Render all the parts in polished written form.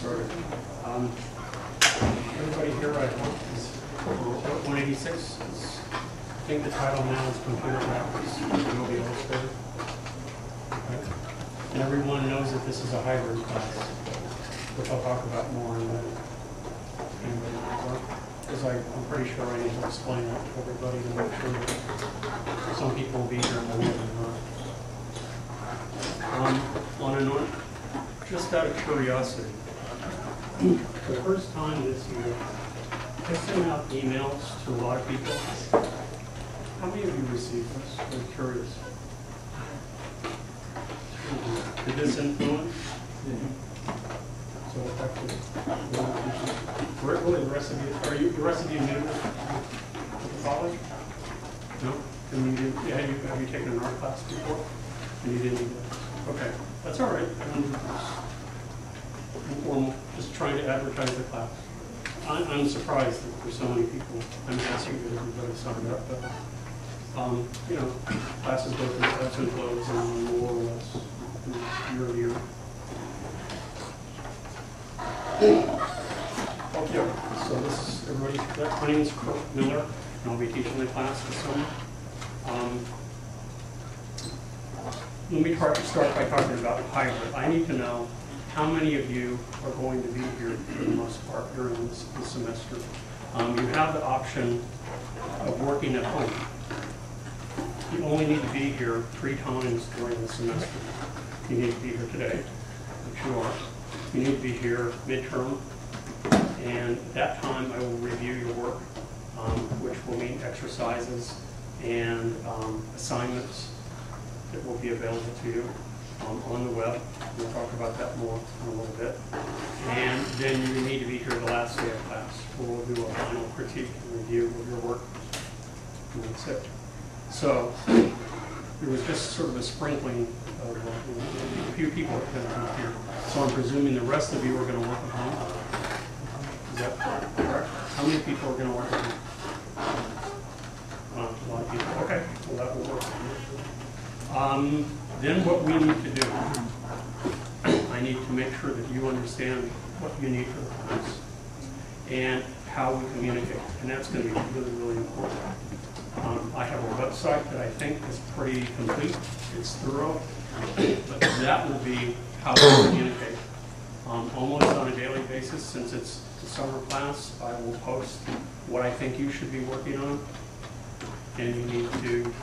started. Everybody here, I hope, is 186. I think the title now is Computer Graphics, Adobe Illustrator. Okay. And everyone knows that this is a hybrid class, which I'll talk about more in a minute. Because I'm pretty sure I need to explain that to everybody to make sure that some people will be here and others not. Just out of curiosity, for the first time this year, I sent out emails to a lot of people. How many of you received this? I'm curious. Did this influence? So effective. Really, the rest of you, are you the rest of you new to the college? No? And you didn't, yeah, have you taken an art class before? And you didn't? Okay, that's all right. Informal, just trying to advertise the class. I'm surprised that there's so many people. I'm asking that everybody signed up, but you know, classes go through ebbs and flows and more or less year to year. Okay, so this is everybody. My name is Kirk Miller, and I'll be teaching the class this summer. Let me start by talking about hybrid. I need to know how many of you are going to be here for the most part during this semester. You have the option of working at home. You only need to be here 3 times during the semester. You need to be here today, which you are. You need to be here midterm, and at that time I will review your work, which will mean exercises and assignments that will be available to you on the web. We'll talk about that more in a little bit. And then you need to be here the last day of class, where we'll do a final critique and review of your work. And that's it. So there was just sort of a sprinkling of a few people that couldn't come here. So I'm presuming the rest of you are going to work at home. Is that correct? How many people are going to work at home? A lot of people. Okay, well that will work. Then what we need to do, I need to make sure that you understand what you need for the class and how we communicate, and that's going to be really, really important. I have a website that I think is pretty complete. It's thorough, but that will be how we communicate. Almost on a daily basis, since it's the summer class, I will post what I think you should be working on, and you need to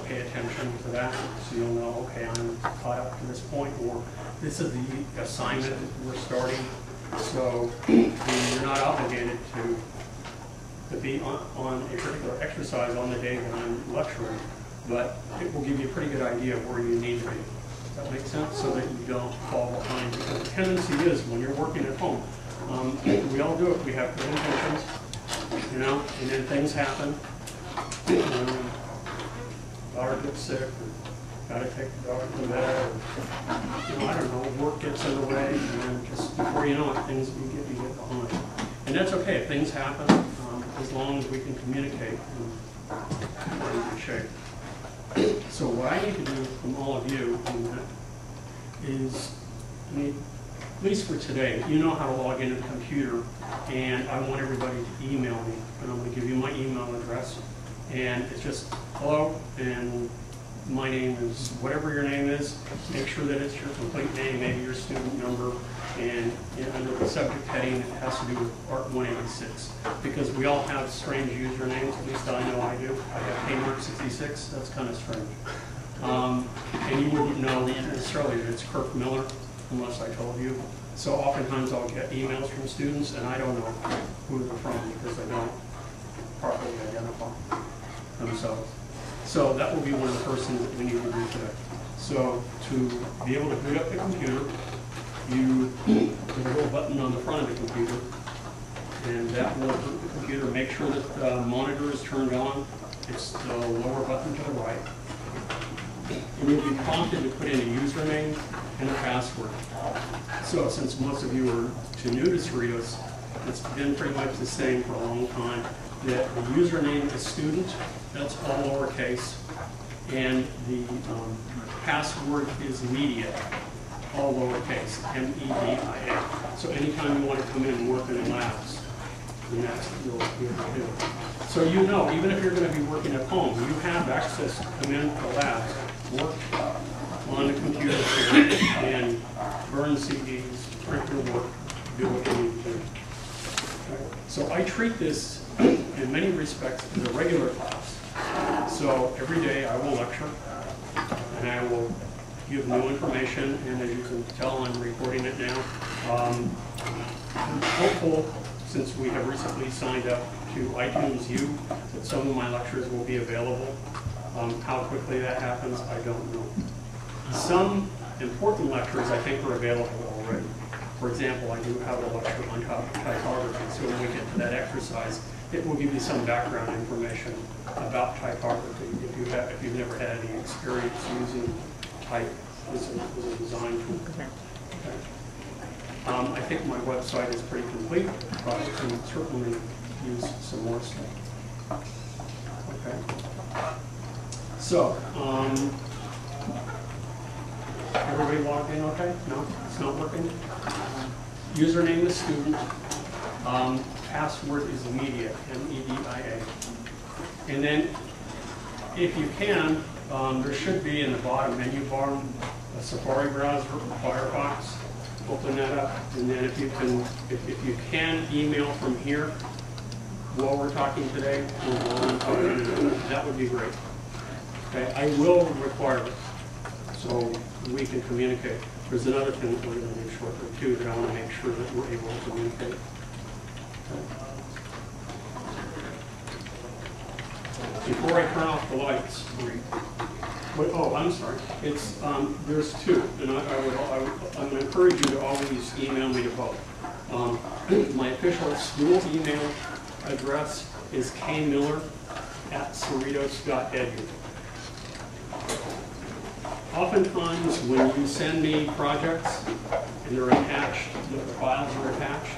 pay attention to that so you'll know, okay, I'm caught up to this point, or this is the assignment that we're starting. So you're not obligated to be on a particular exercise on the day that I'm lecturing, but it will give you a pretty good idea of where you need to be. Does that make sense? So that you don't fall behind. Because the tendency is when you're working at home, we all do it. We have good intentions, you know, and then things happen. Daughter gets sick, or got to take the daughter to bed, or, you know, I don't know, work gets in the way, and then just before you know it, you get behind. And that's okay if things happen, as long as we can communicate in good shape. So what I need to do from all of you is, at least for today, you know how to log into the computer, and I want everybody to email me, and I'm going to give you my email address. And it's just hello, and my name is whatever your name is. Make sure that it's your complete name, maybe your student number, and under the subject heading it has to do with Art 186. Because we all have strange usernames, at least I know I do. I have Kmark66, that's kind of strange. And you wouldn't know necessarily that it's Kirk Miller unless I told you. So oftentimes I'll get emails from students and I don't know who they're from because they don't properly identify themselves. So that will be one of the first things that we need to do today. So to be able to boot up the computer, there's a little button on the front of the computer, and that will boot the computer. Make sure that the monitor is turned on. It's the lower button to the right. And you'll be prompted to put in a username and a password. So since most of you are too new to Cerritos, it's been pretty much the same for a long time. That the username is student, that's all lowercase, and the password is media, all lowercase, MEDIA. So anytime you want to come in and work in labs, then that's what you'll be able to do. So you know, even if you're going to be working at home, you have access to come in to labs, work on the computer and burn CDs, print your work, do what you need to do. So I treat this in many respects as a regular class. So every day I will lecture and I will give new information, and as you can tell, I'm recording it now. I'm hopeful, since we have recently signed up to iTunes U, that some of my lectures will be available. How quickly that happens, I don't know. Some important lectures I think are available already. For example, I do have a lecture on typography, so when we get to that exercise, it will give you some background information about typography if you've never had any experience using type as a design tool. Okay. I think my website is pretty complete, but I can certainly use some more stuff. Okay. So, everybody logged in okay? No? It's not working? Username is student. Password is media, MEDIA. And then, if you can, there should be in the bottom menu bar a Safari browser or Firefox. Open that up, and then if you can email from here while we're talking today, that would be great. Okay, I will require it so we can communicate. There's another thing that we're going to do shortly too that I want to make sure that we're able to communicate. Okay. Before I turn off the lights, oh, I'm sorry. It's there's two, and I'm going to encourage you to always email me to both. My official school email address is kmiller@cerritos.edu. Oftentimes, when you send me projects and they're attached, the files are attached,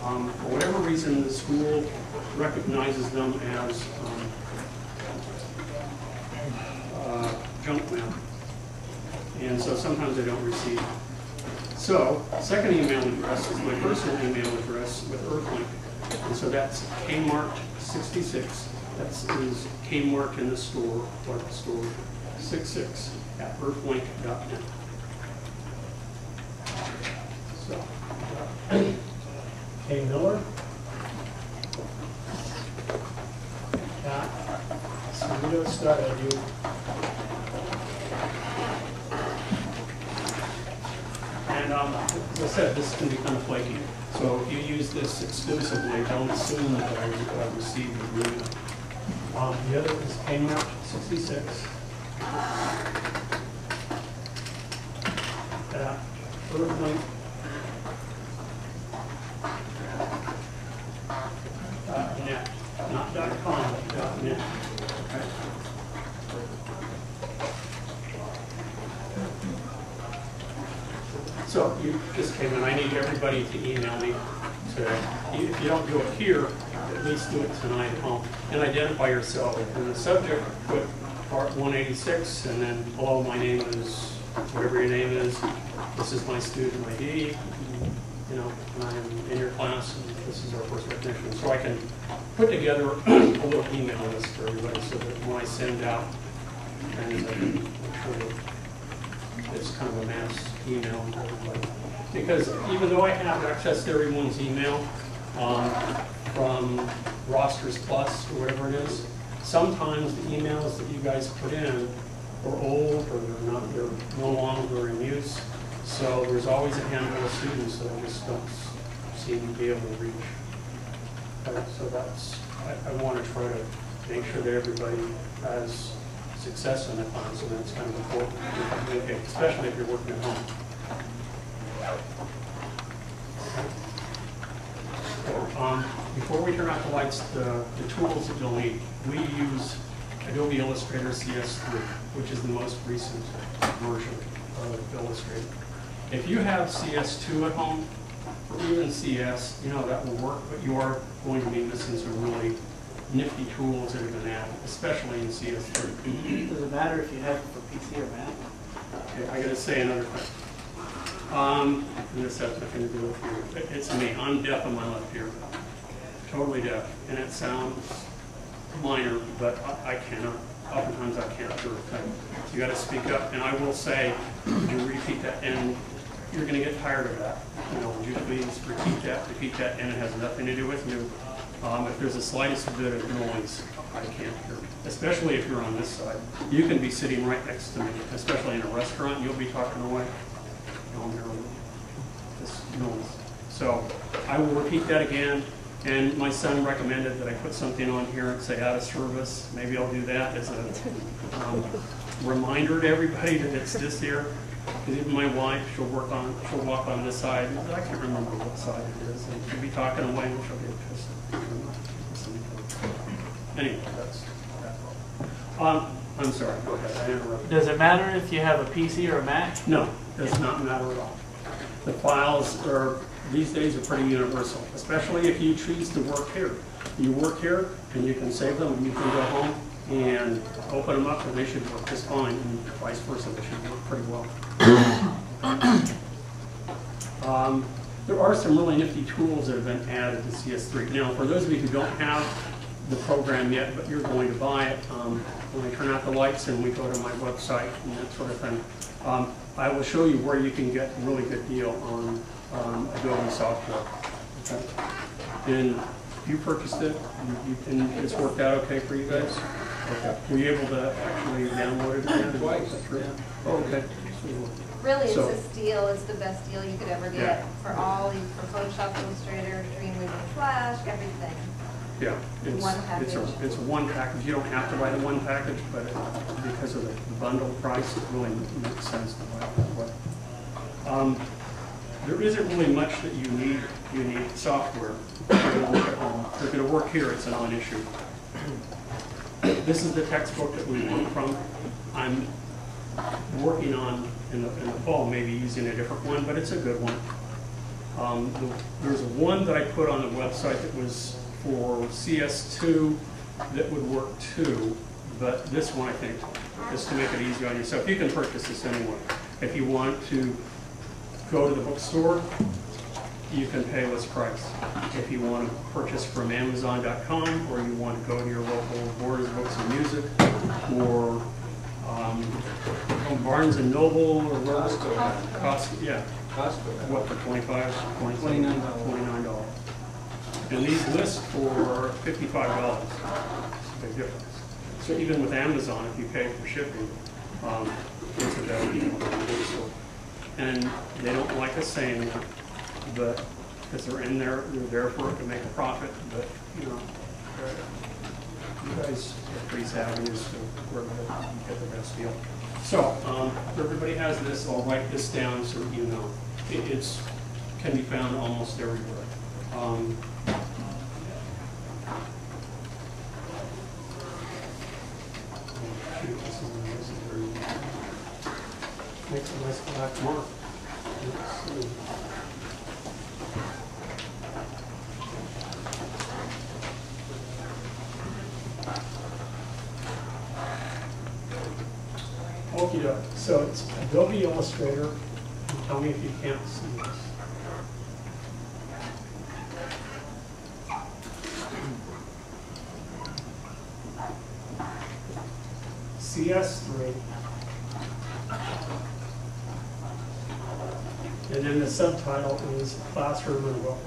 for whatever reason, the school recognizes them as junk mail, and so sometimes I don't receive it. So, second email address is my personal email address with Earthlink, and so that's kmarked66. That is Kmart in the store, or the store 66 at earthlink.net. So, Kmiller at cerritos.edu. And as I said, this can be kind of flaky. So if you use this exclusively, don't assume that I received the email. The other is Kmart66 at earthlink.net, not .com, but .net. Okay. So you just came in. I need everybody to email me today. If you don't do it here, at least do it tonight at home. And identify yourself. In the subject, put part 186, and then below my name is whatever your name is. This is my student ID. You know, and I'm in your class, and this is our course recognition. So I can put together a little email list for everybody, so that when I send out, and I can make sure that it's kind of a mass email to everybody. Because even though I have access to everyone's email from Rosters Plus or whatever it is, sometimes the emails that you guys put in are old or they're no longer in use. So there's always a handful of students that I just don't seem to be able to reach. So that's, I want to try to make sure that everybody has success in the class, and it's kind of important to communicate, especially if you're working at home. So, before we turn off the lights, the tools that you'll need. We use Adobe Illustrator CS3, which is the most recent version of Illustrator. If you have CS2 at home, or even CS, you know, that will work, but you are going to be missing some really nifty tools that have been added, especially in CS3. Does it matter if you have it for PC or Mac? Okay, I got to say another thing. And this has nothing to do with you. It's me. I'm deaf in my left ear. Totally deaf. And it sounds minor, but I cannot. Oftentimes I can't do a thing. You got to speak up. And I will say, would you repeat that? And you're going to get tired of that. You know, would you please repeat that, and it has nothing to do with you. If there's the slightest bit of noise, I can't hear. Especially if you're on this side. You can be sitting right next to me, especially in a restaurant. You'll be talking away. You'll hear this noise. So I will repeat that again. And my son recommended that I put something on here and say out of service. Maybe I'll do that as a reminder to everybody that it's this here. Because even my wife, she'll walk on this side. I can't remember what side it is. And she'll be talking away and she'll get pissed. Anyway, that's that. I'm sorry. Go ahead. I interrupted. Does it matter if you have a PC or a Mac? No, it does not matter at all. The files are, these days, are pretty universal, especially if you choose to work here. You work here, and you can save them, and you can go home and open them up, and they should work just fine, and vice versa, they should work pretty well. There are some really nifty tools that have been added to CS3. Now, for those of you who don't have the program yet, but you're going to buy it, when I turn out the lights and we go to my website and that sort of thing, I will show you where you can get a really good deal on Adobe software. Okay. And you purchased it, and it's worked out okay for you guys? Okay. Were you able to actually download it again? Twice. Yeah. Oh, okay. Really, So- it's this deal. It's the best deal you could ever get Yeah. for for Photoshop, Illustrator, Dreamweaver, Flash, everything. Yeah, it's One package. it's one package. You don't have to buy the one package, but because of the bundle price, it really makes sense to buy it that way. There isn't really much that you need. You need software. If you're going to work at home. If you're going to work here, it's a non-issue. This is the textbook that we work from. I'm working on in the fall, maybe using a different one, but it's a good one. There's one that I put on the website that was for CS2 that would work too, but this one I think is to make it easy on yourself. You can purchase this anyway. If you want to go to the bookstore, you can pay list price. If you want to purchase from Amazon.com, or you want to go to your local Borders Books and Music, or Barnes and Noble, or wherever. Costco, yeah. Costco. What, for $25? $29. And these list for $55. It's a big difference. So even with Amazon, if you pay for shipping, it's a better deal. And they don't like us saying that, but because they're in there, they're there for it to make a profit. But you know, you guys are pretty savvy as to where you get the best deal. So if everybody has this, I'll write this down so that you know. It's can be found almost everywhere. Makes a nice black mark. Let's see. Okie doke. So it's Adobe Illustrator. Tell me if you can't see this. CS3. And then the subtitle is Classroom and Book.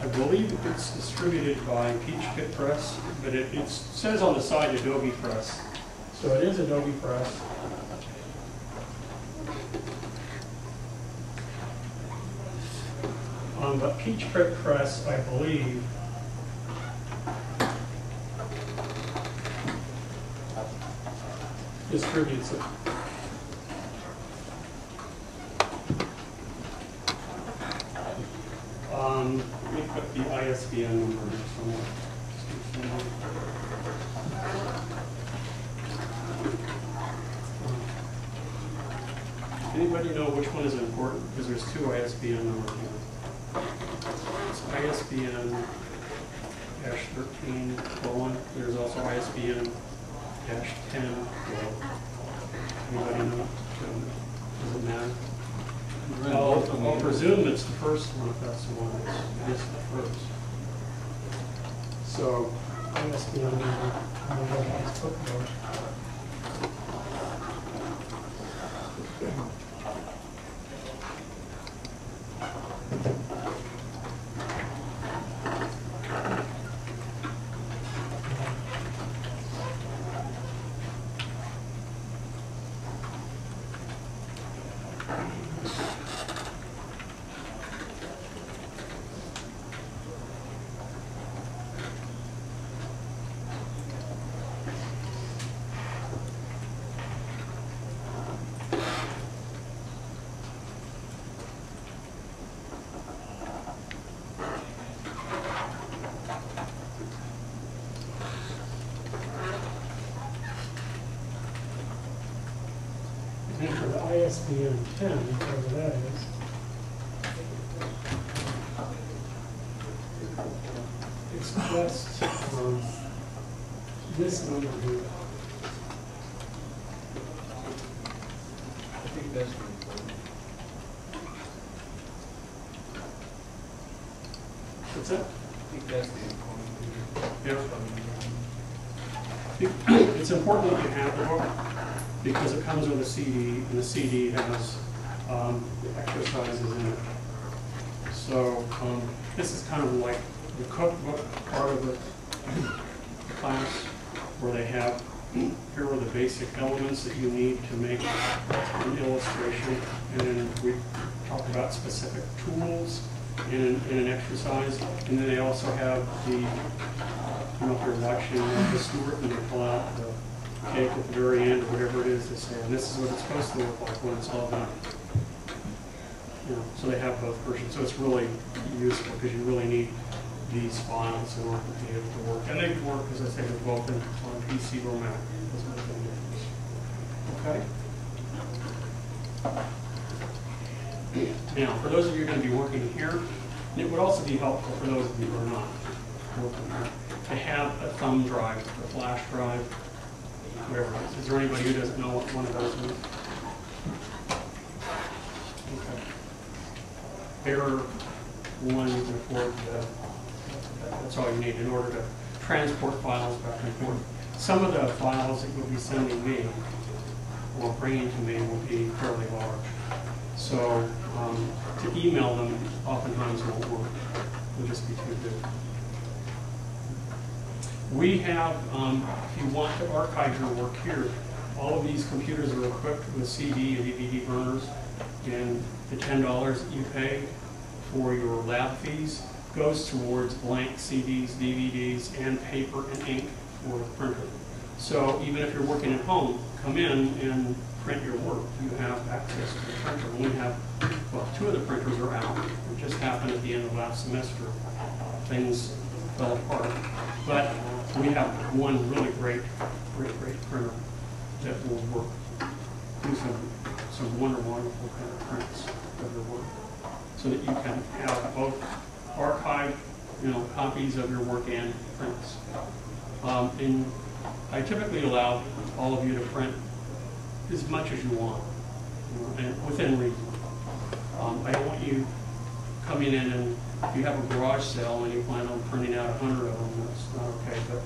I believe it's distributed by Peach Pit Press, but it says on the side Adobe Press. So it is Adobe Press. But Peach Pit Press, I believe, distributes it. Let me put the ISBN number somewhere. Anybody know which one is important? Because there's two ISBN numbers here. It's ISBN 13 colon. There's also ISBN -10. Anybody know? Does it matter? I'll presume it's the first one if that's the one. It's the first. So ISBN number. And for the ISBN 10, whatever that is, it's just this number here. I think that's the What's that? I think that's the Yeah. It's important that you have the book because it comes with a CD, and the CD has exercises in it. So this is kind of like the cookbook part of the class, where they have, here are the basic elements that you need to make an illustration, and then we talk about specific tools in an exercise, and then they also have the, if you're watching the Stewart, and they pull out the cake at the very end, or whatever it is they say, and this is what it's supposed to look like when it's all done. So they have both versions, so it's really useful because you really need these files in order to be able to work. And they work, as I say, with both on PC or Mac. Doesn't make any difference. Okay? Now, for those of you who are going to be working here, it would also be helpful for those of you who are not working here to have a thumb drive, a flash drive, whatever it is. Is there anybody who doesn't know what one of those is? Okay. Bigger one you can afford, that's all you need in order to transport files back and forth. Some of the files that you'll be sending me or bringing to me will be fairly large. So to email them oftentimes won't work. It'll just be too big. We have, if you want to archive your work here, all of these computers are equipped with CD and DVD burners, and the $10 that you pay for your lab fees goes towards blank CDs, DVDs, and paper and ink for the printer. So even if you're working at home, come in and print your work. You have access to the printer. And we have, well, 2 of the printers are out. It just happened at the end of last semester. Things fell apart. But we have one really great printer that will work, do some wonderful kind of prints of your work, so that you can have both archived, copies of your work and prints. And I typically allow all of you to print as much as you want, and within reason. I don't want you coming in and if you have a garage sale and you plan on printing out 100 of them, that's not okay. But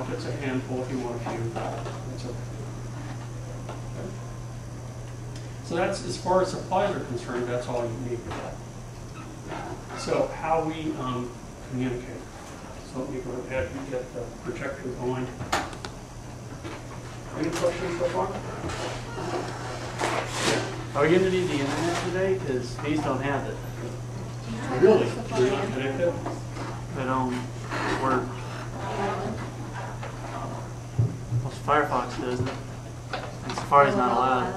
if it's a handful, if you want a few, that's okay. So that's, as far as supplies are concerned, that's all you need. So how we communicate. So let me go ahead and get the projector going. Any questions so far? Are we going to need the internet today? Because these don't have it. Really? You're not connected? They don't work. Well, Firefox doesn't. And Safari's not allowed.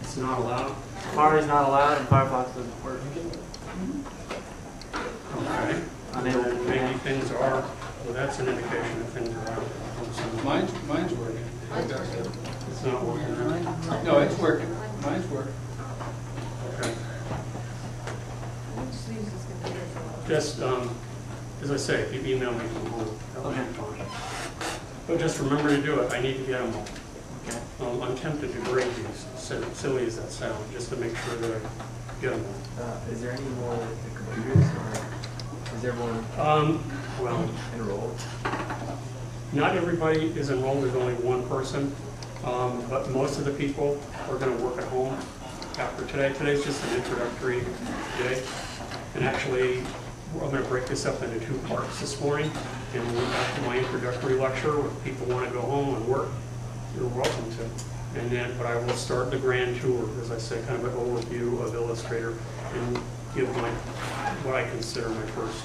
It's not allowed? Safari's not allowed and Firefox doesn't work. Okay. Unable to Maybe connect. things are, well, that's an indication that things are out. Mine's working. It's not working. No, it's working. Mine's working. Okay. Just, does As I say, if you email me from home, that would be Okay. fine. But just remember to do it, I need to get them all. Okay. I'm tempted to grade these, so silly as that sounds, just to make sure that I get them Is there any more with the computers, or is everyone all. Well, enrolled? not everybody is enrolled, there's only one person, but most of the people are gonna work at home after today. Today's just an introductory day. And actually, I'm gonna break this up into 2 parts this morning. And we'll go back to my introductory lecture. If people wanna go home and work, you're welcome to. And then, but I will start the grand tour, as I say, kind of an overview of Illustrator and give my, what I consider my first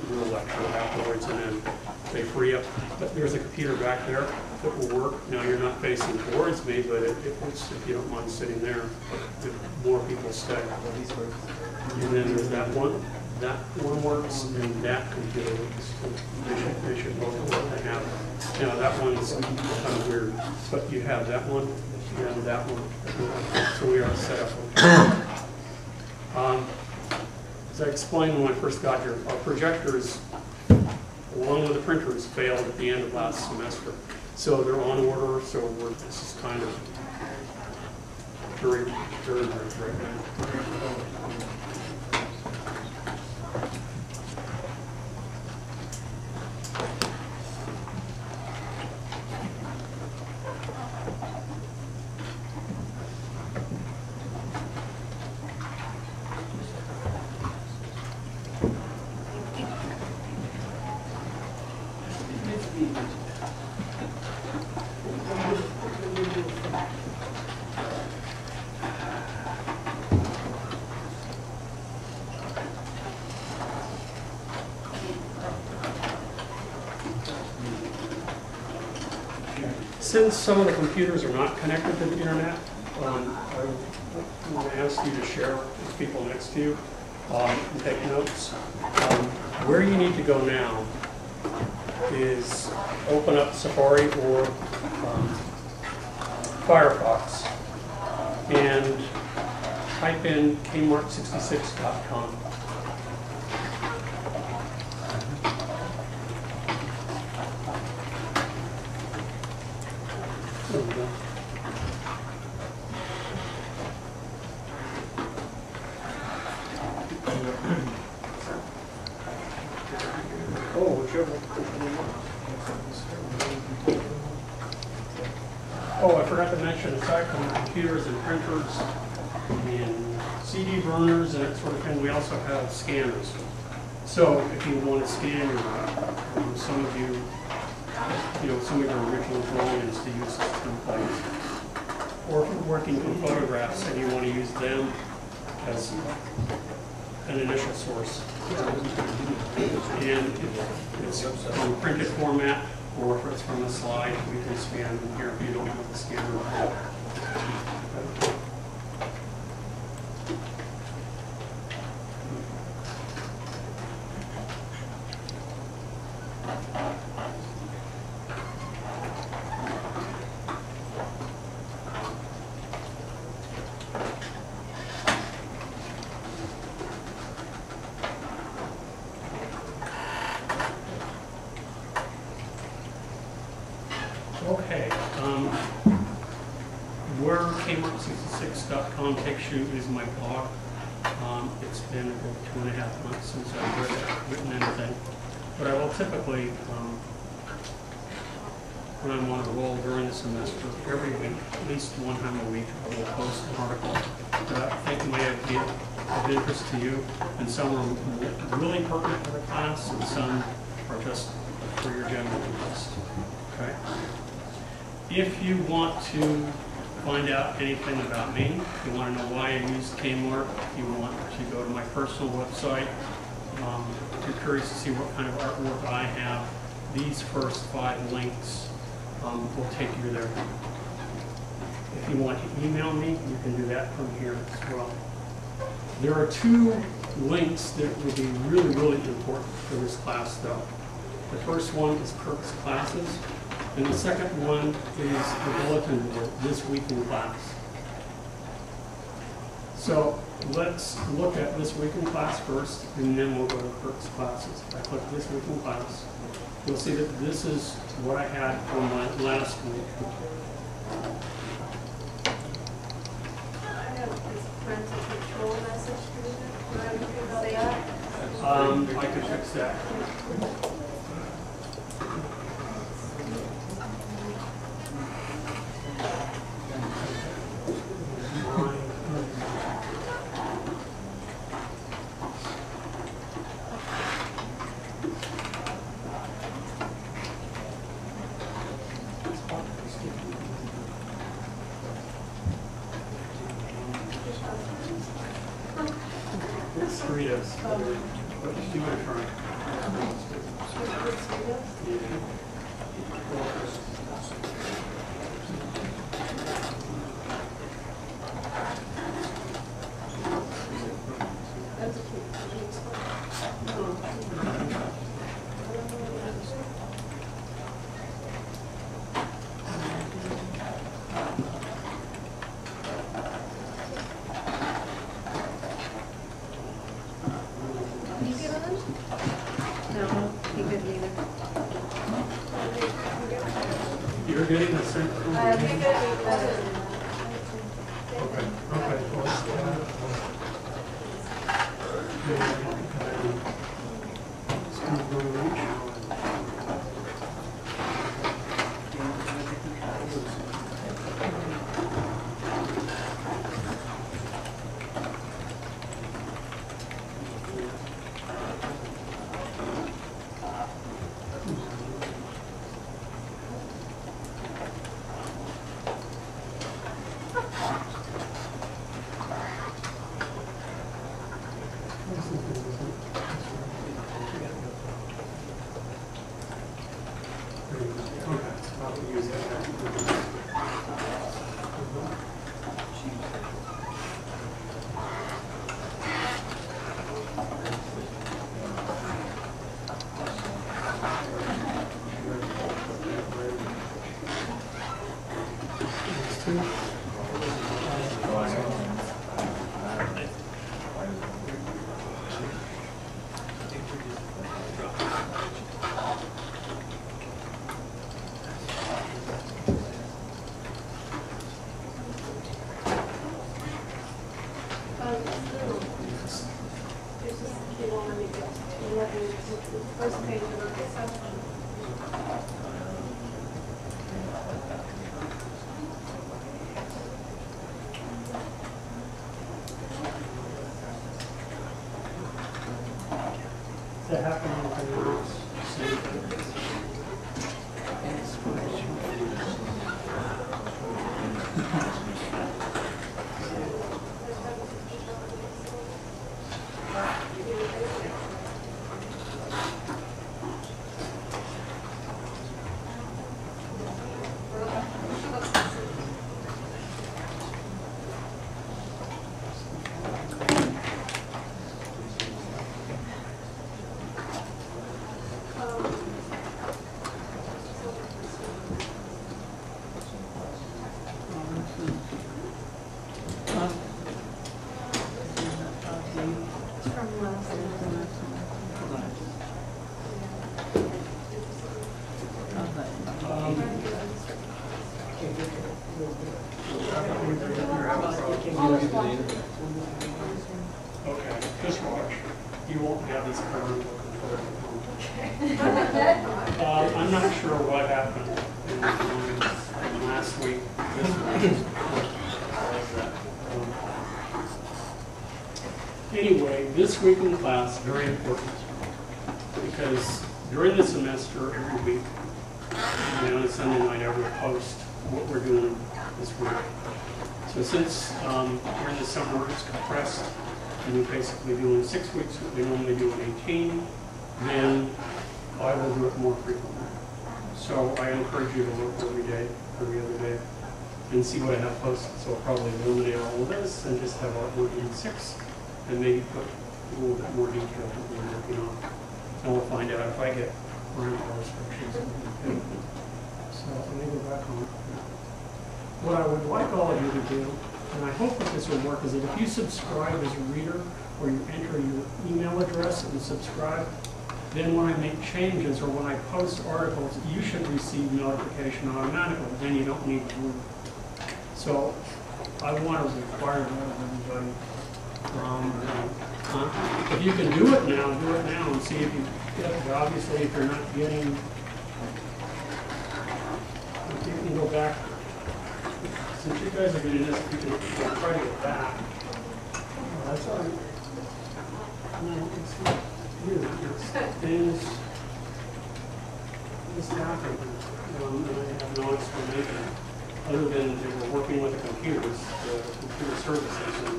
real lecture afterwards. And then they free up, but there's a computer back there that will work. Now, you're not facing towards me, but it's, if you don't mind sitting there, if more people stay. And then there's that one works, and that computer works. They should both work. They have, you know, that one's kind of weird, but you have that one and that one. So we are set up. As I explained when I first got here, our projectors, along with the printers, failed at the end of last semester. So they're on order, so this is kind of very right now. Since some of the computers are not connected to the internet, I'm going to ask you to share with people next to you and take notes. Where you need to go now is open up Safari or Firefox and type in kmart66.com. There we go. Oh, whichever. Oh, I forgot to mention, aside from computers and printers and CD burners and that sort of thing, we also have scanners. So if you want to scan your, some of you know, some of your original drawings to use as templates. Or if you're working from photographs and you want to use them as an initial source. And if it's from printed format, or if it's from a slide, we can scan them here if you don't have the scanner. Okay, where kmart66.com takes you is my blog. It's been about 2.5 months since I've written anything, but I will typically, when I'm on a roll during the semester, every week, at least one time a week, I will post an article that I think might be of interest to you, and some are really pertinent to the class, and some are just for your general interest. Okay? If you want to find out anything about me, if you want to know why I use Kmart, if you want to go to my personal website, if you're curious to see what kind of artwork I have, these first 5 links will take you there. If you want to email me, you can do that from here as well. There are 2 links that will be really, really important for this class, though. The first one is Kirk's classes. And the second one is the bulletin board, This Week in Class. So let's look at this week in class first, and then we'll go to Kirk's classes. If I click this week in class, you'll see that this is what I had from my last week. I have this parental control message for you. Can I say that? I could fix that. It's Doritos. What did you want to try? You get one? No, he couldn't either. You're getting the same. He couldn't. Okay. Okay. Well, it's gonna go to reach. First page of the section. Is that happening with the rules? Same thing. It's from last Okay, just watch. You won't have this parental control. I'm not sure what happened last week, this week. Anyway, this week in class, very important, because during the semester, every week, on a Sunday night, I will post what we're doing this week. So since during the summer it's compressed, and we're basically doing 6 weeks, what we normally do in 18, then I will do it more frequently. So I encourage you to look every day, every other day, and see what I have posted. So I'll probably eliminate all of this and just have our 1 in 6, and maybe put a little bit more detail that we're working on. And we'll find out if I get parental restrictions. So let me go back on. What I would like all of you to do and I hope that this will work, is that if you subscribe as a reader, or you enter your email address and subscribe, then when I make changes or when I post articles, you should receive notification automatically, then you don't need to move. So I want to require that of everybody. If you can do it now and see if you get it. Obviously, if you're not getting, if you can go back, since you guys are doing this, you can try to get back. That's all right. No, it's not you, it's things, this happened, and I have no explanation, other than they were working with the computers, the computer services, and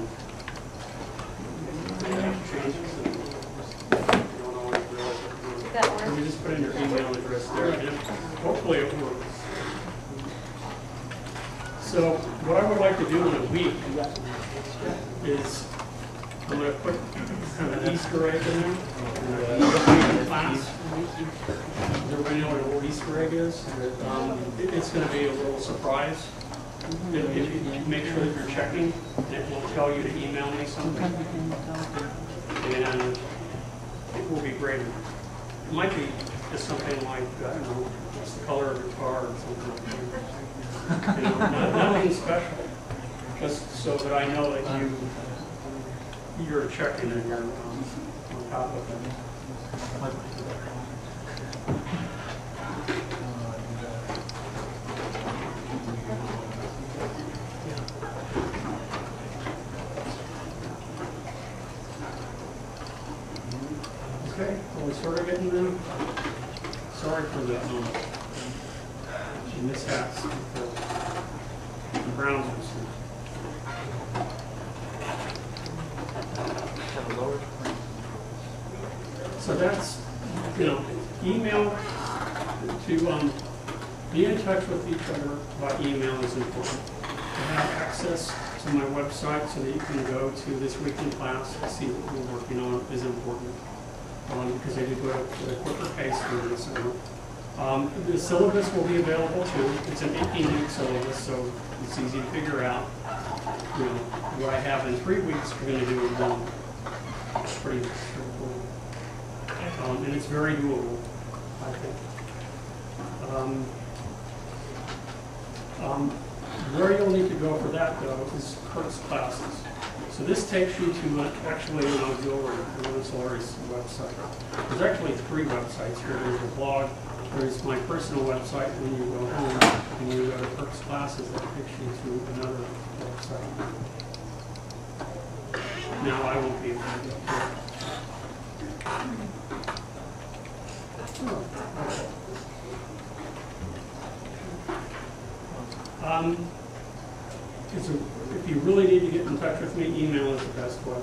they make changes, and you don't always realize what they're doing. That work? You just put in your email address there, and hopefully it works. So what I would like to do in a week is I'm going to put kind of an Easter egg in there. Class. Does everybody know what a little Easter egg is? It's going to be a little surprise. If you make sure that you're checking, it will tell you to email me something. And it will be graded. It might be just something like, I don't know, what's the color of your car or something like that. You know, nothing special. Just so that I know that you're checking and you're on top of it. Okay, well, we sort of getting there. Sorry for the mishaps with the browsers. So that's, email to be in touch with each other by email is important. To have access to my website so that you can go to This Week in Class and see what we're working on is important. Because I do go at a quicker pace through this. The syllabus will be available too. It's an 18-week syllabus, so it's easy to figure out. What I have in 3 weeks, we're going to do in 1. It's pretty straightforward. And it's very doable, I think. Where you'll need to go for that, though, is Kurt's classes. So this takes you to actually an auxiliary, Larry's website. There's actually 3 websites here. There's a blog, there's my personal website when you go home, and you go to Kurt's classes, that takes you to another website. Now I won't be able to get there. If you really need to get in touch with me, email is the best way.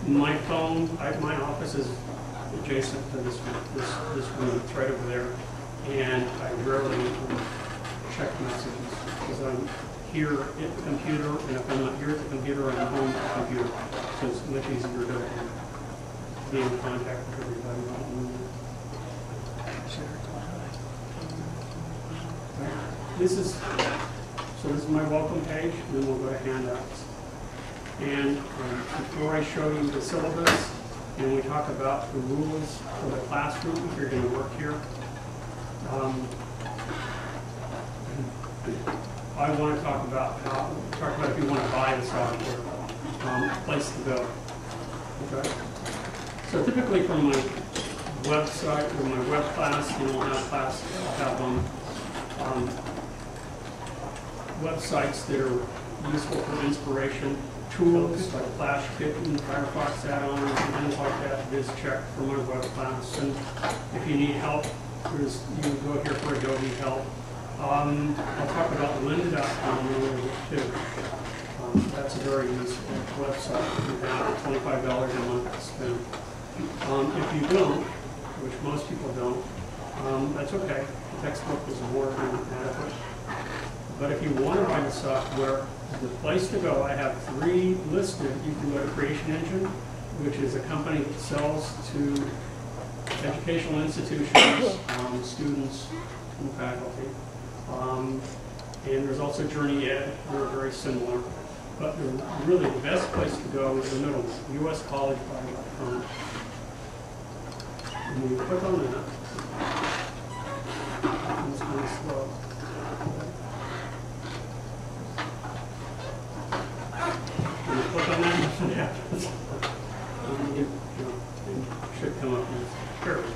My phone, my office is adjacent to this room. It's right over there, and I rarely check messages because I'm here at the computer, and if I'm not here at the computer, I'm home at the computer. So it's much easier to be in contact with everybody. This is my welcome page, and then we'll go to handouts. And before I show you the syllabus, and we talk about the rules for the classroom, if you're going to work here, I want to talk about if you want to buy the software, place to go. Okay. So typically from my website or my web class, I'll have websites that are useful for inspiration, tools like Flash Kit and Firefox add-ons and things like that. VizCheck for my web class. And if you need help, you can go here for Adobe help. I'll talk about lynda.com a little bit too. That's a very useful website. You have $25 a month to spend. If you don't, which most people don't, that's okay. The textbook is more than adequate. But if you want to buy the software, the place to go, I have 3 listed. You can go to Creation Engine, which is a company that sells to educational institutions, students, and faculty. And there's also Journey Ed, they're very similar. But really the best place to go is the middle one, US College by Electronics. And when you click on that, it's kind of slow. When you click on that, nothing happens. It should come up as fairly.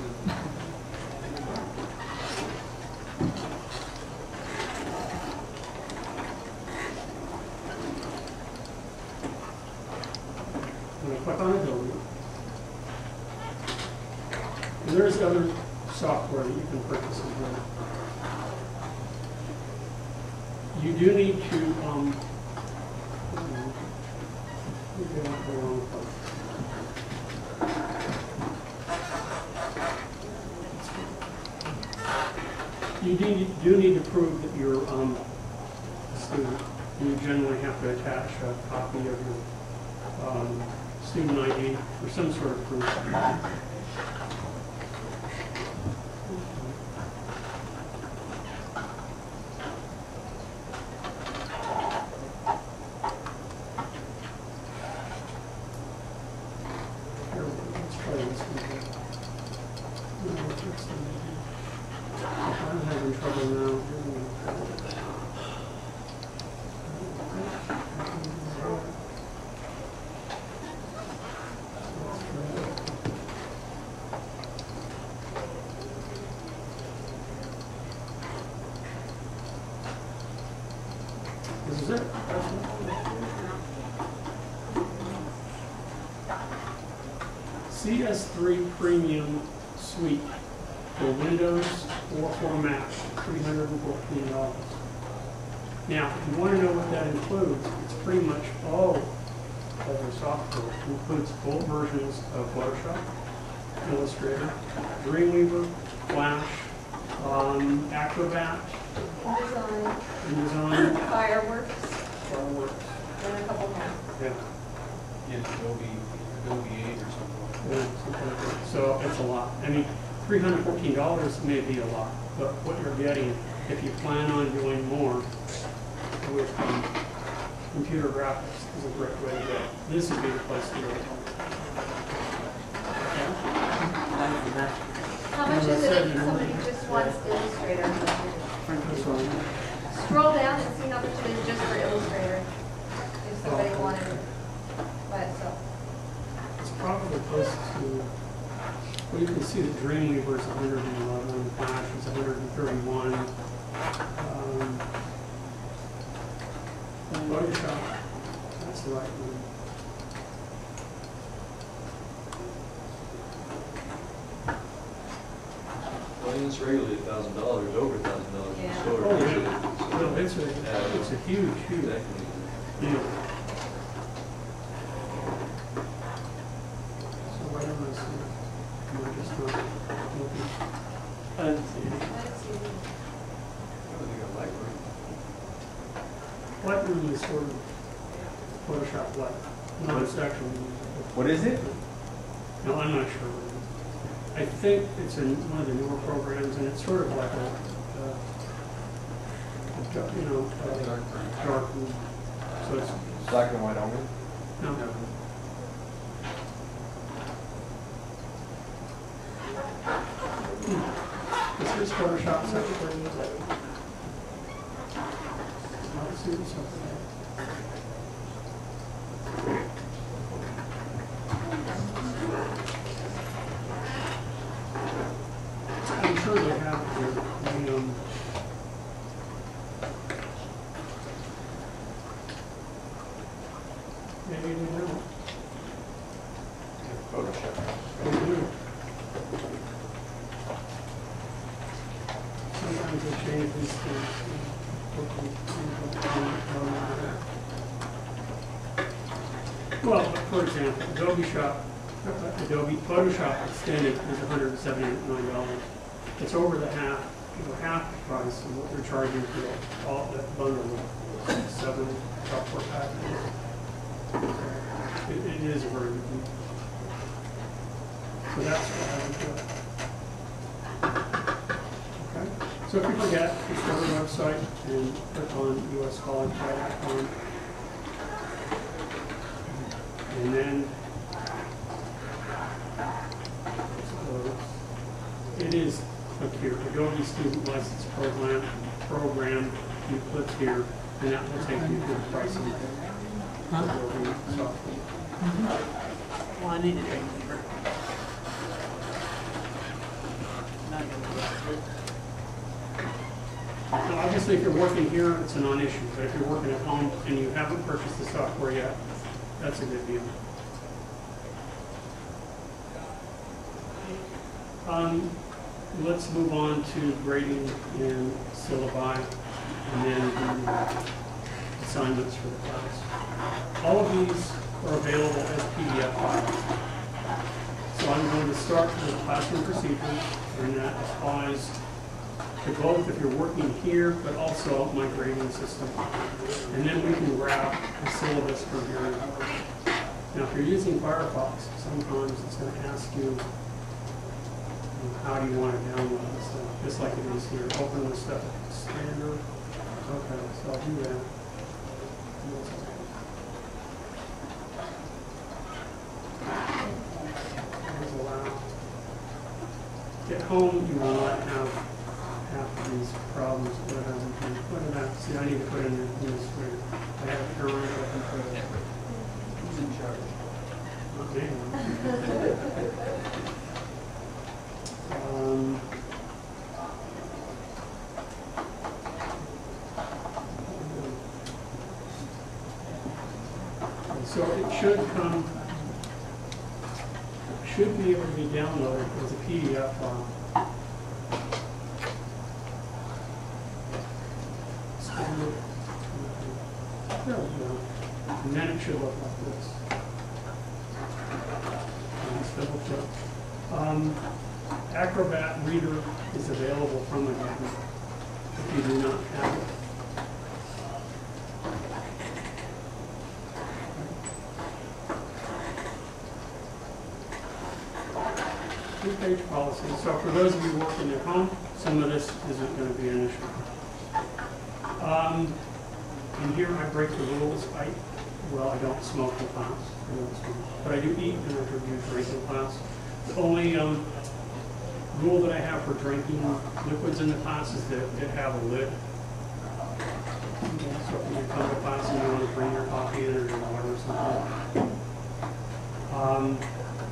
When I click on Adobe, and there's other software that you can purchase as well. You do need to get off the wrong part. You do need to prove that you're a student. You generally have to attach a copy of your student ID or some sort of proof. Here, let's try this one here. No, it's I'm having trouble now. This is it. CS3 Premium Suite for Windows or for Mac, $314. Now, if you want to know what that includes, it's pretty much all of the software. It includes full versions of Photoshop, Illustrator, Dreamweaver, Flash, Acrobat, Design, InDesign, fireworks, Fireworks. and a couple more. Yeah. Yeah, Adobe 8 or something. Yeah, something like that. So it's a lot. I mean, $314 may be a lot, but what you're getting, if you plan on doing more with computer graphics, is a great way to go. This would be the place to go. Okay? How much is it if somebody just wants Illustrator? This one. Scroll down and see how much it is just for Illustrator, if somebody wanted it by itself. It's probably close to, well, you can see that Dreamweaver is 111, Flash is 131. Photoshop, that's the right one. Well, it's regularly $1,000, over $1,000 in Yeah. the store. Oh, yeah. usually, No, it's a huge, huge Exactly. deal. So why don't I see? Am I just not looking? I didn't see any. Let's see. I don't think I like it. Lightroom is sort of Photoshop like, no, it's actually. What is it? No, I'm not sure what it is. I think it's in one of the newer programs, and it's sort of like dark room. So it's, Black and white only? no. This is Photoshop section. Let's see something. I'm sure they have the maybe they don't. Photoshop. They do. Sometimes they change these things. Well, for example, Adobe Photoshop Extended is $179. It's over the half the price of what they're charging for all that bundle of 7 software packages. It is a very good deal. So that's what I would do. Okay? So if you forget, just go to the website and click on uscollegepy.com. And then it is click here, Adobe Student License Program, you click here, and that will take you to the pricing of Adobe software. Well, I need a drink paper. Not gonna do that. Now, obviously, if you're working here, it's a non-issue, but if you're working at home and you haven't purchased the software yet, that's a good deal. Let's move on to grading in syllabi and then the assignments for the class. All of these are available as PDF files. So I'm going to start with classroom procedures, and that applies to both if you're working here, but also my grading system. And then we can grab the syllabus from here. Now, if you're using Firefox, sometimes it's going to ask you, how do you want to download this stuff? Just like it is here. Open this stuff standard. Okay, so I'll do that. At home, you will not have half of these problems. What did I see? I need to put in the administrator. I have a current. I can put it. Who's in charge? Not me. So it should be able to be downloaded as a PDF file. There we go. And then it should look like this. Let's double check. Acrobat Reader is available from the government if you do not have it. Two-page policy. So for those of you working at home, some of this isn't going to be an issue. And here I break the rules. I don't smoke in class. I don't smoke. But I do eat and I do drink in class. The only rule that I have for drinking liquids in the class is that it have a lid. So if you come to class and you want to bring your coffee in or your water or something.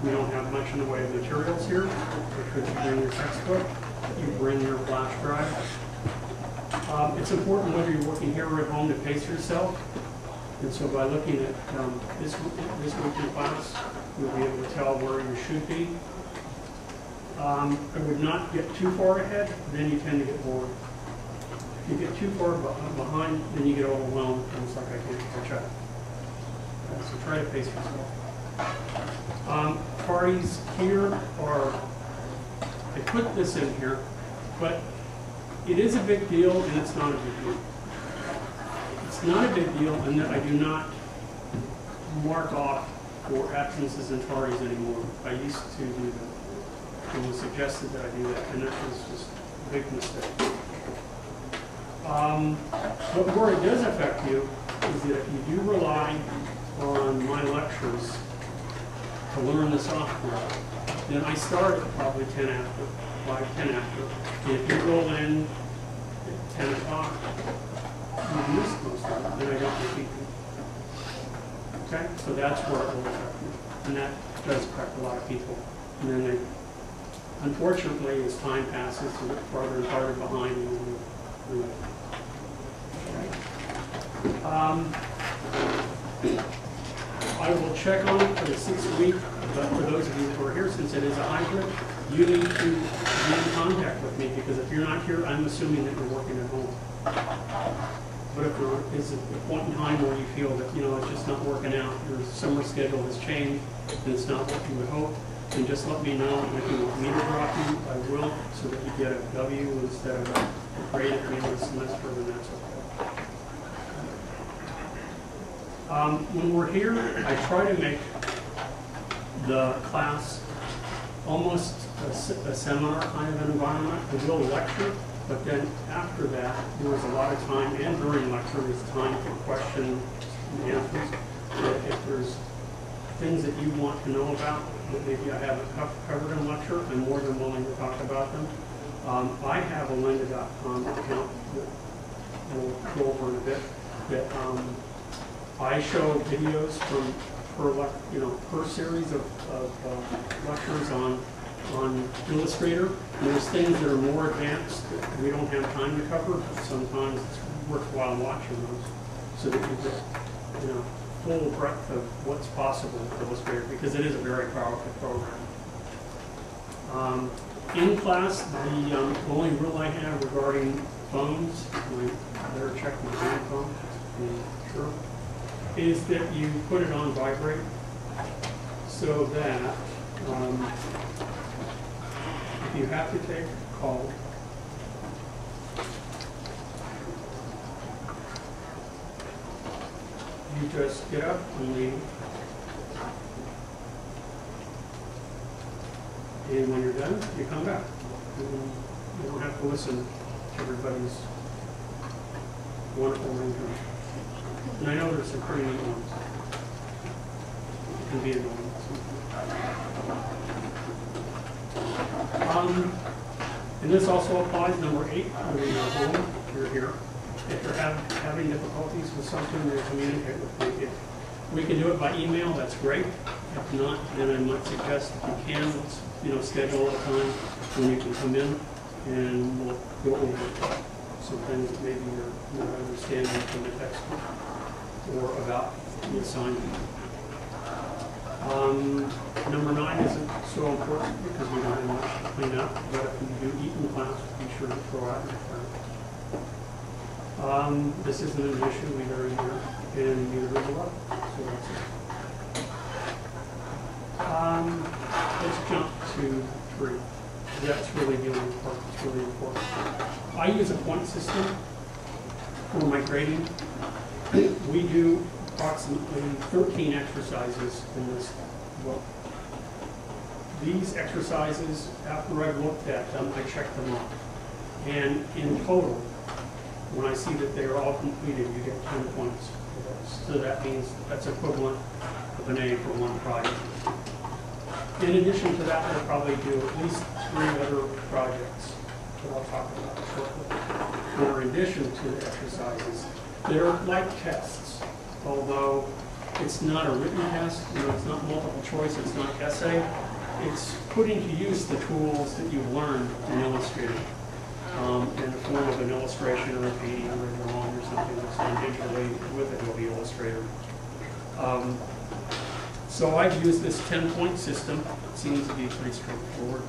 We don't have much in the way of materials here. Because you bring your textbook, you bring your flash drive. It's important whether you're working here or at home to pace yourself. And so by looking at this weekly class, you'll be able to tell where you should be. I would not get too far ahead, then you tend to get bored. If you get too far behind, then you get overwhelmed, and it's like I can't catch up. So try to pace yourself. Parties here are, I put this in here, but it is a big deal and it's not a big deal. It's not a big deal in that I do not mark off for absences and tardies anymore. I used to do that. It was suggested that I do that, and that was just a big mistake. But where it does affect you is that if you do rely on my lectures to learn the software, then I start at probably 10 after, 5:10 after. And if you roll in at 10 o'clock, you miss most of it, then I don't repeat them. Okay? So that's where it will affect you. And that does affect a lot of people. And then they, unfortunately, as time passes, you get farther and farther behind you. I will check on it for the 6th week, but for those of you who are here, since it is a hybrid, you need to be in contact with me, because if you're not here, I'm assuming that you're working at home. But if there is a point in time where you feel that, it's just not working out, your summer schedule has changed, and it's not what you would hope, then just let me know. And if you want me to drop you, I will, so that you get a W instead of a grade at the end of the semester, then that's okay. When we're here, I try to make the class almost a seminar kind of an environment. I will lecture, But then after that, there was a lot of time, and during lecture, there's time for questions and answers. If there's things that you want to know about that maybe I haven't covered in lecture, I'm more than willing to talk about them. I have a lynda.com account that we'll go over in a bit, that I show videos from per series of lectures on Illustrator. And there's things that are more advanced that we don't have time to cover, but sometimes it's worthwhile watching those so that you get full breadth of what's possible with Illustrator, because it is a very powerful program. In class, the only rule I have regarding phones, I better check my own phone to be sure, is that you put it on vibrate so that if you have to take a call, you just get up and leave. And when you're done, you come back. You don't have to listen to everybody's wonderful ringtone. And I know there's some pretty neat ones. It can be annoying. And this also applies, number 8, when you're home, you're here. If you're having difficulties with something, you communicate with me. If we can do it by email, that's great. If not, then I might suggest if you can, let's schedule a time when you can come in and we'll go over some things that maybe you're not understanding from the textbook or about the assignment. Number 9 isn't so important because we don't have much to clean up, but if you do eat in class, be sure to throw out your trash. This isn't an issue either in here, and neither is a lot, so that's it. Let's jump to 3. That's really the only part that's really important. I use a point system for my grading. We do approximately 13 exercises in this book. These exercises, after I've looked at them, I check them off. And in total, when I see that they're all completed, you get 10 points for those. So that means that's equivalent of an A for one project. In addition to that, we'll probably do at least 3 other projects that I'll talk about shortly. Or in addition to the exercises, they're like tests, although it's not a written test, it's not multiple choice, it's not essay. It's putting to use the tools that you've learned in Illustrator in the form of an illustration or a painting or a drawing or something that's done digitally with Adobe Illustrator. So I've used this 10-point system. It seems to be pretty straightforward.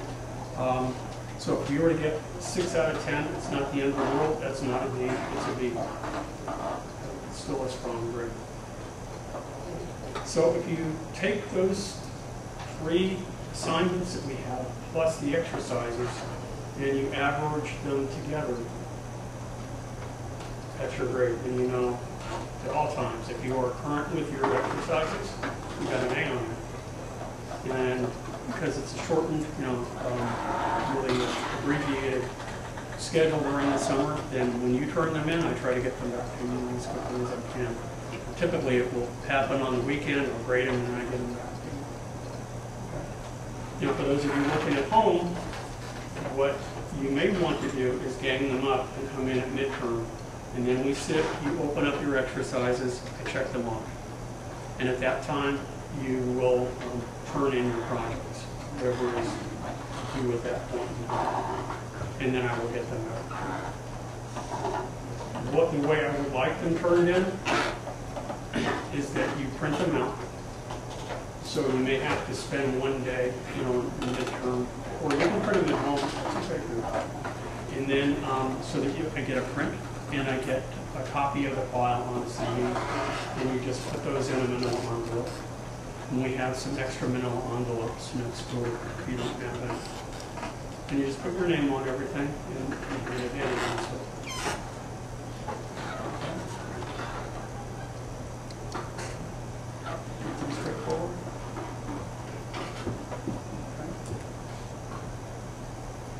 So if you were to get 6 out of 10, it's not the end of the world. That's not a D, it's a B. It's still a strong grade. So if you take those 3 assignments that we have, plus the exercises, and you average them together, that's your grade. And at all times, if you are current with your exercises, you got an A on it. And because it's a shortened, really abbreviated schedule during the summer, then when you turn them in, I try to get them back to you as quickly as I can. Typically, it will happen on the weekend. I'll grade them and then I get them back to you. For those of you working at home, what you may want to do is gang them up and come in at midterm. And then we sit, you open up your exercises, I check them off. And at that time, you will turn in your projects, whatever it is due at that point. And then I will get them out. The way I would like them turned in is that you print them out. So you may have to spend one day, in midterm, or you can print them at home. And then, so that I get a print, and I get a copy of the file on the CD, and you just put those in a manila envelope. And we have some extra manila envelopes next door if you don't have that. And you just put your name on everything, and you bring it in. Pretty straightforward.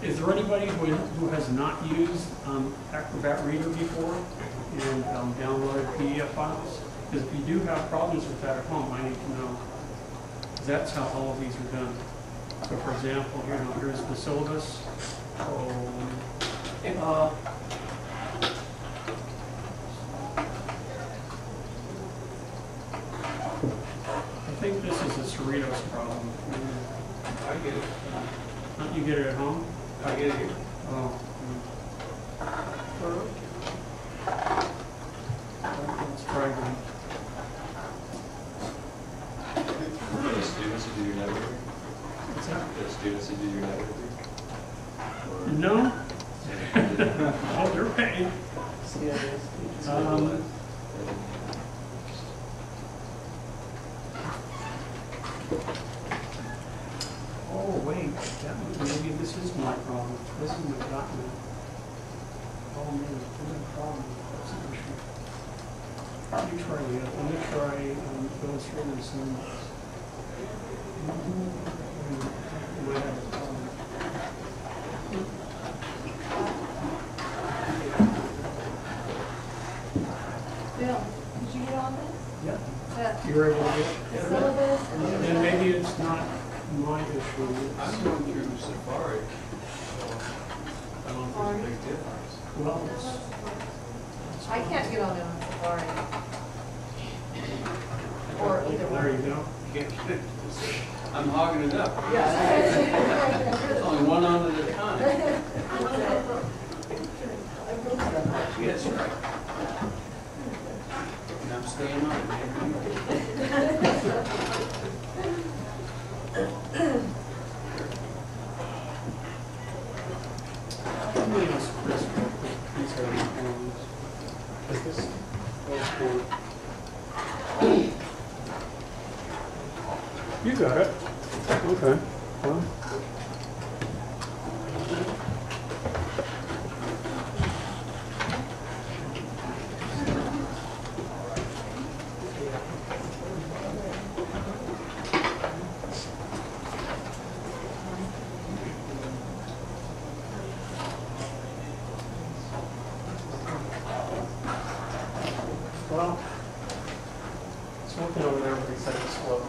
Is is there anybody who has not used Acrobat Reader before and downloaded PDF files? Because if you do have problems with that at home, I need to know. 'Cause that's how all of these are done. So for example, here's the syllabus. I think this is a Cerritos problem. I get it. Don't you get it at home? I get it here. Oh. Let's try again. The students who do your networking? What's that? The students who do your networking? No? Oh, they're paid. Oh, wait, maybe this is my problem. This is my document. Oh, man, I'm having a problem. That's an issue. Let me try illustrating some. Might have a problem. Bill, did you get all this? Yeah, That you're able to get the syllabus and then maybe it's not my issue. I'm going through Safari. I don't know if there's a big difference. Well, I can't get on it on Safari. Or either there one. you go. Can't get it. I'm hogging it up. Yeah. There's only one on it at a time. Yes, right. And I'm staying on it, man. Let me ask Chris real quick. He's got any problems. Is this? You got it. Okay. Well. Well, it's working over there, but he said it's slow.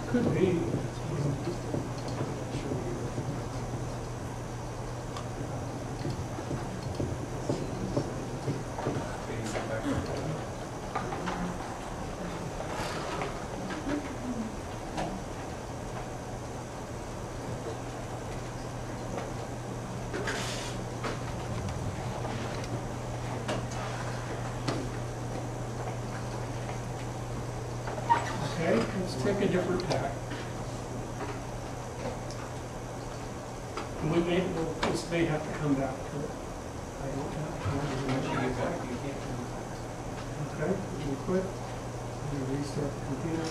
Could be. Okay, let's take a different tack. And this may have to come back to it. I don't have Once you time. get back, you can't come back. Okay, we'll quit. We'll restart the computer.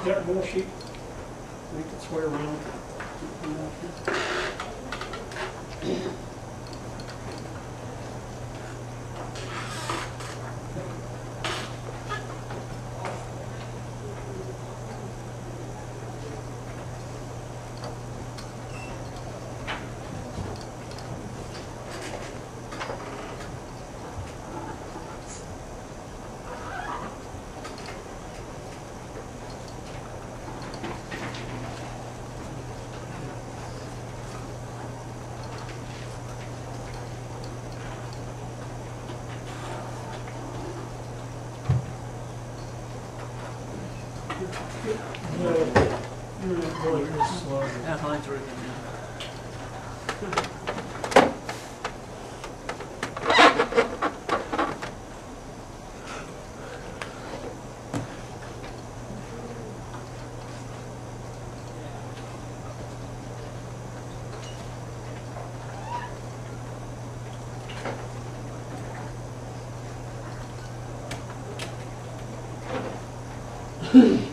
That middle sheet, make its way around. The internet really is slow. Yeah, mine's working now. It's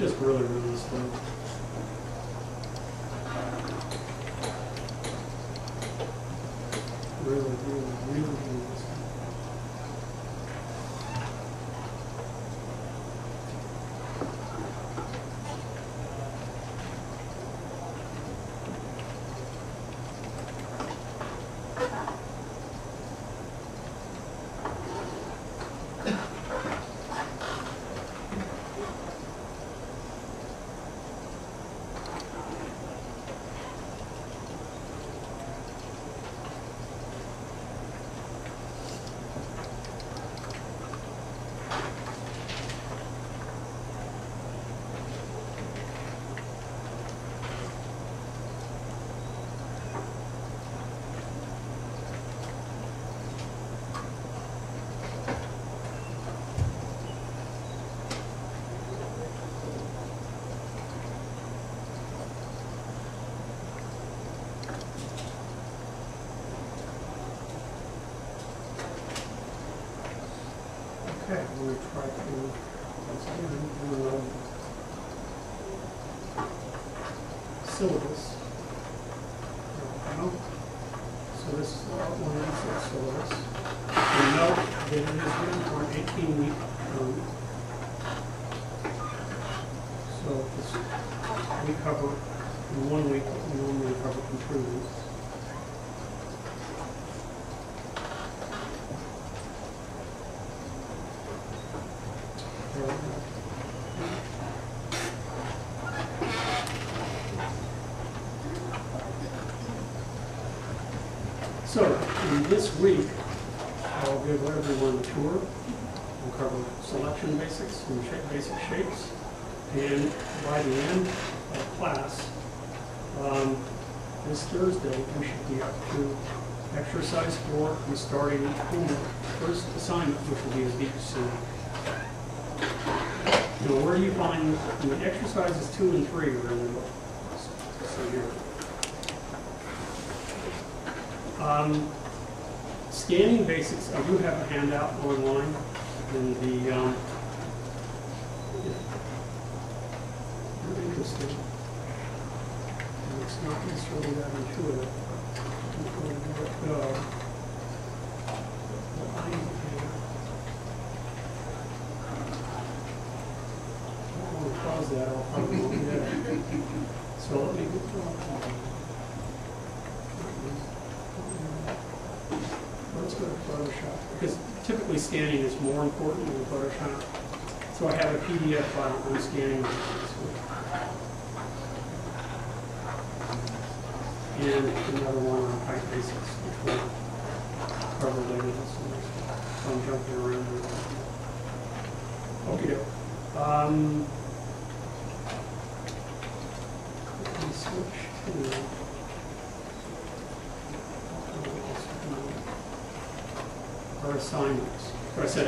just really, really slow. Really, really, really, really slow. Okay, we're going to try to, once again, do syllabus. Now, so this is the outline of the syllabus. And note that it is written for an 18-week term. So this, we cover in 1 week what we normally cover in 3 weeks. So, in this week, I'll give everyone a tour. We'll cover selection basics and basic shapes. And by the end of class, this Thursday, we should be up to exercise 4 and starting homework. First assignment, which will be as deep as now, where do you find, exercises 2 and 3 are in the book. So here. Scanning basics, I do have a handout online in the, if you're interested. And it's not necessarily that intuitive. Before we let it go. But I want to pause that, I'll probably won't get it. So let me go. Let's go to Photoshop, because typically scanning is more important than Photoshop. So I have a PDF file on scanning. And another one on height basics, which will cover later this semester. So I'm jumping around here. Okay, let me switch to our assignments. So I said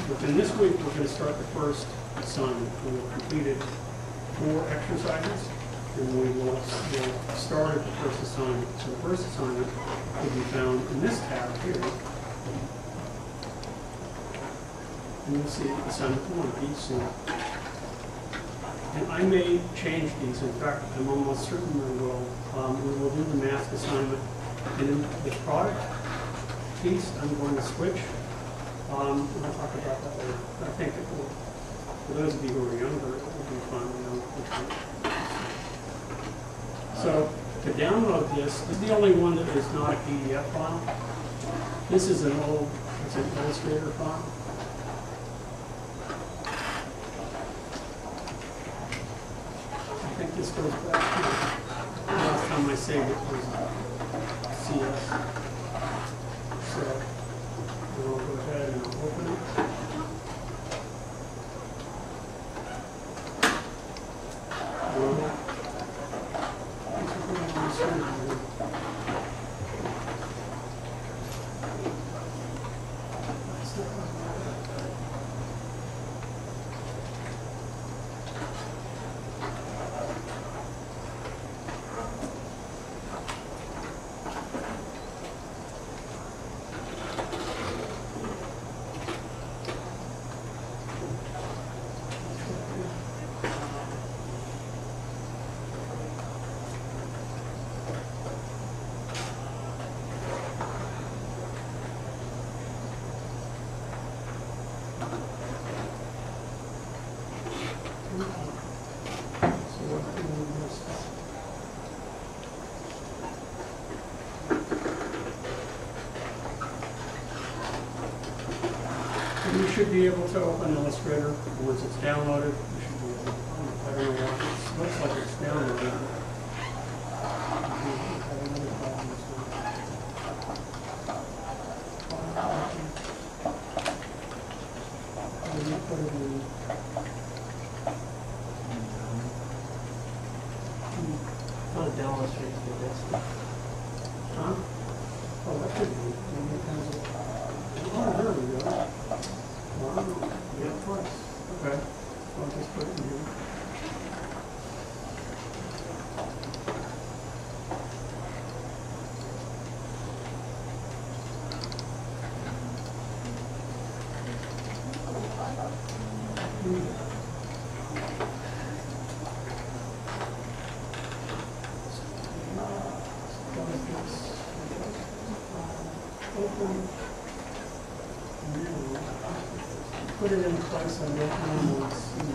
within this week we're going to start the first assignment. We will completed 4 exercises, and we will start at the first assignment. So the first assignment will be found in this tab here. And you'll see assignment 1, each soon. And I may change these. In fact, I'm almost certain we will. We will do the math assignment. And in the product piece, I'm going to switch. I'll talk about that later. I think it will, for those of you who are younger, it will be fun. So to download this is the only one that is not a PDF file. This is an old It's an Illustrator font. I think this goes back to, last time I saved it was CS. So, we'll go ahead and open it. And you should be able to open Illustrator once it's downloaded. You should be able to, I don't know why, it looks like it's downloaded. Not a download straight to the desktop. Huh? Oh, that could be. Oh, there we go. Wow, yeah, twice. Okay, I'll just put it in here. Open. Put it in place on that one.